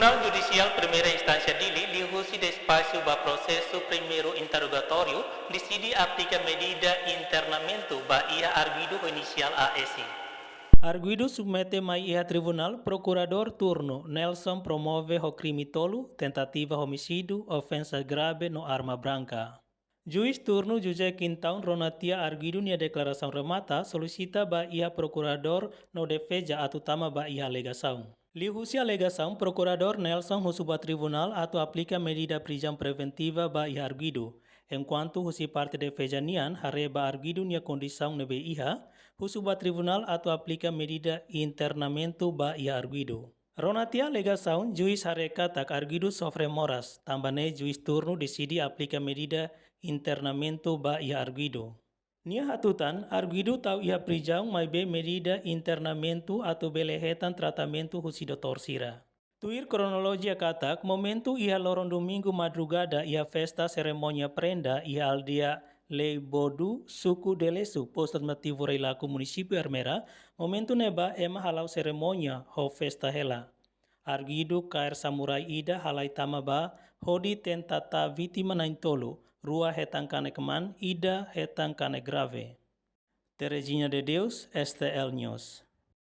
Tribunal Judicial Primeira Instância Dili lihusi de espaço ba processo primeiro interrogatório decide aplica medida internamento ba ia arguido inicial ASI. Arguido submete mai ia tribunal, procurador turno Nelson promove ho crime tolo, tentativa homicídio, ofensa grave no arma branca. Juiz turno José Quintão Ronatia arguido nia declaração remata solicita ba ia procurador no defesa atutama ba ia alegação. Lihusi alegação, procurador Nelson husuba tribunal atau aplica medida prisão preventiva ba ia arguido, enquanto husi parte defesa nian hareba arguido nia condição nebe iha, husuba tribunal atau aplica medida internamento ba ia arguido. Ronatia alegação, juiz hareka tak arguido sofre moras, tambane juiz turno decidi aplica medida internamento ba ia arguido. Nia hatutan, arguido tau ia prisão mai be medida internamento atau belehetan tratamento husido torsira. Tuir kronologia katak, momentu ia lorong domingo madrugada ia festa seremonia prenda ia aldea Leibodu, suku Delesu, posto administrativo Reilaku, município Armera, momentu neba ema halau seremonia ho festa hela. Arguido kair samurai ida halai tamaba, hodi tentata vítima naintolo, rua hetang kane keman, ida hetang kane grave. Terezinha de Deus, STL News.